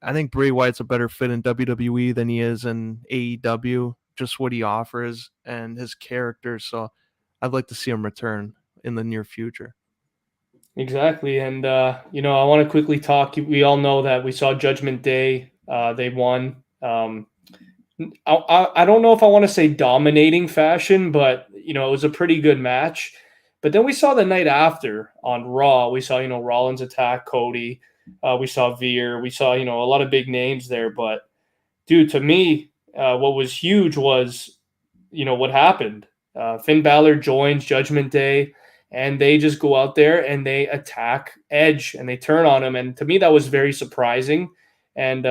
Speaker 2: I think Bray Wyatt's a better fit in WWE than he is in AEW, just what he offers and his character. So I'd like to see him return in the near future.
Speaker 1: Exactly. And, I want to quickly talk. We all know that we saw Judgment Day. They won. I don't know if I want to say dominating fashion, but, it was a pretty good match. But then we saw the night after on Raw, we saw, Rollins attack Cody. We saw Veer. We saw, a lot of big names there. But, dude, to me, what was huge was, what happened. Finn Balor joins Judgment Day, and they just go out there and they attack Edge and they turn on him. And to me, that was very surprising. And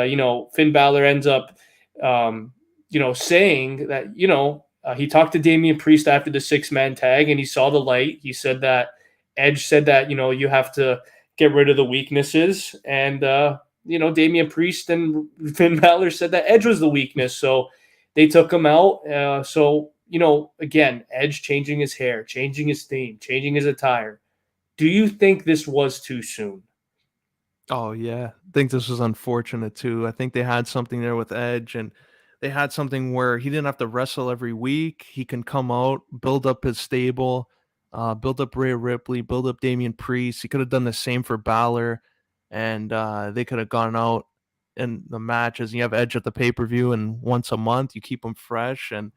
Speaker 1: Finn Balor ends up, saying that he talked to Damian Priest after the 6-man tag, and he saw the light. He said that Edge said that you have to get rid of the weaknesses, and Damian Priest and Finn Balor said that Edge was the weakness. So they took him out. Again, Edge changing his hair, changing his theme, changing his attire. Do you think this was too soon?
Speaker 2: Oh yeah, I think this was unfortunate too. I think they had something there with Edge, and they had something where he didn't have to wrestle every week. He can come out, build up his stable, build up Rhea Ripley, build up Damian Priest. He could have done the same for Balor, and they could have gone out in the matches. You have Edge at the pay per view, and once a month you keep him fresh. And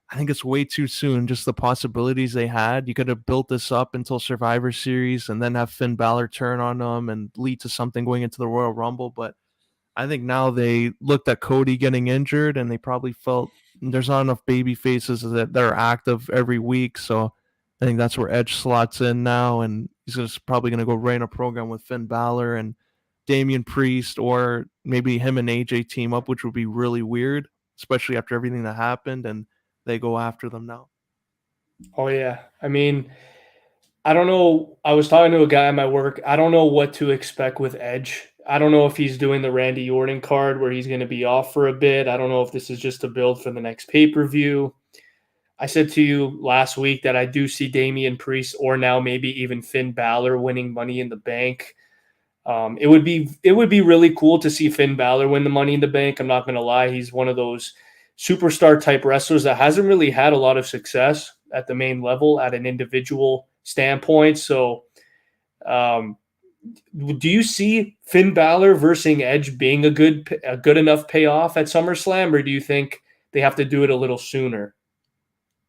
Speaker 2: I think it's way too soon. Just the possibilities they had. You could have built this up until Survivor Series, and then have Finn Balor turn on them and lead to something going into the Royal Rumble. But I think now they looked at Cody getting injured, and they probably felt there's not enough baby faces that are active every week. So I think that's where Edge slots in now, and he's probably going to go right in a program with Finn Balor and Damian Priest, or maybe him and AJ team up, which would be really weird, especially after everything that happened, and they go after them now.
Speaker 1: Oh yeah. I mean, I don't know. I was talking to a guy at my work. I don't know what to expect with Edge. I don't know if he's doing the Randy Orton card where he's going to be off for a bit. I don't know if this is just a build for the next pay-per-view. I said to you last week that I do see Damian Priest, or now maybe even Finn Balor, winning Money in the Bank. It would be really cool to see Finn Balor win the Money in the Bank. I'm not going to lie. He's one of those superstar type wrestlers that hasn't really had a lot of success at the main level at an individual standpoint. So, um, do you see Finn Balor versus Edge being a good enough payoff at SummerSlam, or do you think they have to do it a little sooner?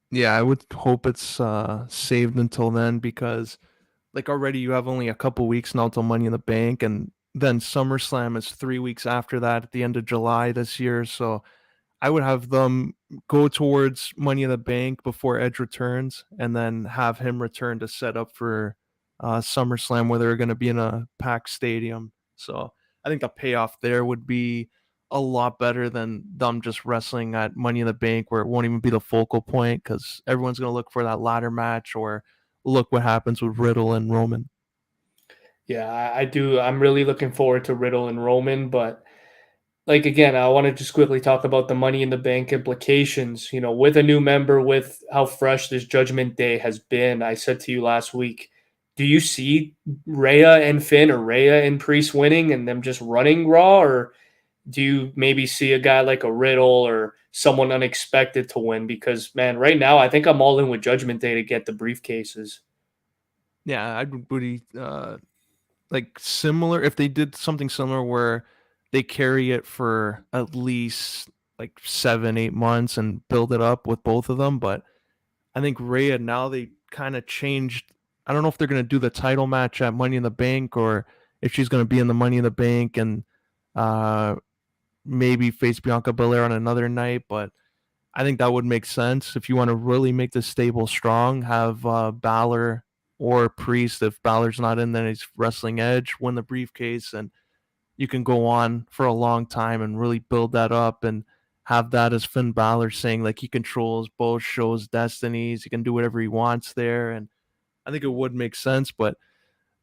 Speaker 2: Yeah, I would hope it's saved until then, because like already you have only a couple weeks now till Money in the Bank, and then SummerSlam is 3 weeks after that at the end of July this year. So I would have them go towards Money in the Bank before Edge returns, and then have him return to set up for SummerSlam, where they're going to be in a packed stadium. So I think the payoff there would be a lot better than them just wrestling at Money in the Bank, where it won't even be the focal point, because everyone's going to look for that ladder match, or look what happens with Riddle and Roman.
Speaker 1: Yeah, I do. I'm really looking forward to Riddle and Roman, but like again, I want to just quickly talk about the Money in the Bank implications. With a new member, with how fresh this Judgment Day has been. I said to you last week, do you see Rhea and Finn, or Rhea and Priest winning and them just running Raw, or do you maybe see a guy like a Riddle or someone unexpected to win? Because man, right now I think I'm all in with Judgment Day to get the briefcases.
Speaker 2: Yeah, I'd really like similar, if they did something similar where they carry it for at least like 7-8 months and build it up with both of them. But I think Rhea, now they kind of changed. I don't know if they're going to do the title match at Money in the Bank, or if she's going to be in the Money in the Bank and uh, maybe face Bianca Belair on another night. But I think that would make sense if you want to really make the stable strong. Have Balor or Priest. If Balor's not in, then he's wrestling Edge, win the briefcase, and you can go on for a long time and really build that up and have that as Finn Balor saying like he controls both shows' destinies. He can do whatever he wants there. And I think it would make sense. But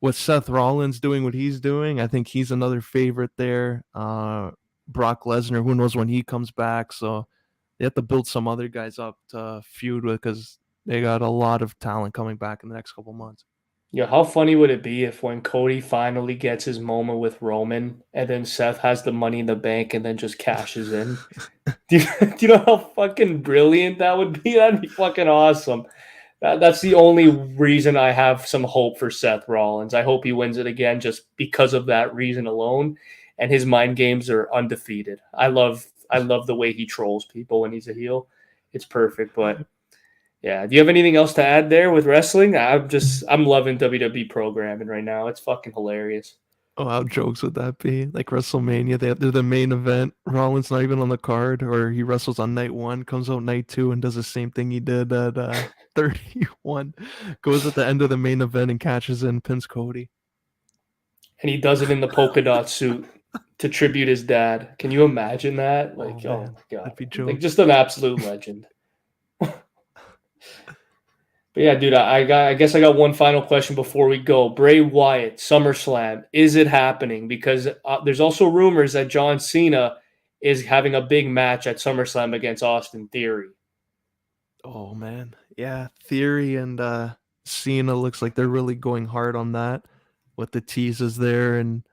Speaker 2: with Seth Rollins doing what he's doing, I think he's another favorite there. Brock Lesnar, who knows when he comes back. So they have to build some other guys up to feud with because they got a lot of talent coming back in the next couple months.
Speaker 1: Yeah, how funny would it be if when Cody finally gets his moment with Roman and then Seth has the money in the bank and then just cashes in? Do you know how fucking brilliant that would be? That'd be fucking awesome. That's the only reason I have some hope for Seth Rollins. I hope he wins it again just because of that reason alone. And his mind games are undefeated. I love the way he trolls people when he's a heel. It's perfect. But yeah, do you have anything else to add there with wrestling? I'm loving WWE programming right now. It's fucking hilarious.
Speaker 2: Oh, how jokes would that be? Like WrestleMania, they're the main event. Rollins not even on the card, or he wrestles on night one, comes out night two, and does the same thing he did at 31. Goes at the end of the main event and catches in, pins Cody.
Speaker 1: And he does it in the polka dot suit to tribute his dad. Can you imagine that? Like, oh my god,
Speaker 2: that'd be
Speaker 1: like
Speaker 2: jokes.
Speaker 1: just an absolute legend. But yeah, dude, I guess I got one final question before we go. Bray Wyatt, SummerSlam, is it happening? Because there's also rumors that John Cena is having a big match at SummerSlam against Austin Theory.
Speaker 2: Oh man, yeah, Theory and Cena looks like they're really going hard on that with the teases there and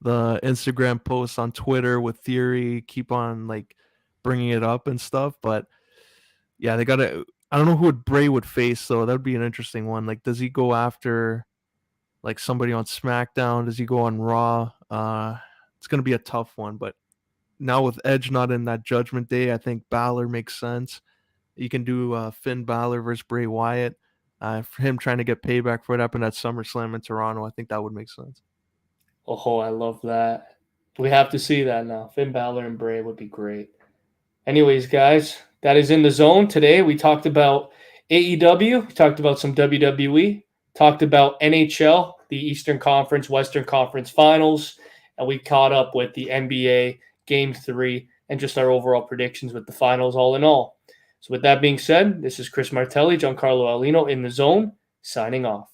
Speaker 2: the Instagram posts on Twitter with Theory keep on like bringing it up and stuff. But yeah, they gotta. I don't know who Bray would face though. That would be an interesting one. Like, does he go after like somebody on SmackDown? Does he go on Raw? It's gonna be a tough one. But now with Edge not in that Judgment Day, I think Balor makes sense. You can do Finn Balor versus Bray Wyatt. For him trying to get payback for what happened at SummerSlam in Toronto, I think that would make sense.
Speaker 1: Oh, I love that. We have to see that now. Finn Balor and Bray would be great. Anyways, guys, that is In the Zone. Today we talked about AEW, we talked about some WWE, talked about NHL, the Eastern Conference, Western Conference Finals, and we caught up with the NBA Game 3 and just our overall predictions with the finals all in all. So with that being said, this is Chris Martelli, Giancarlo Aulino in the Zone, signing off.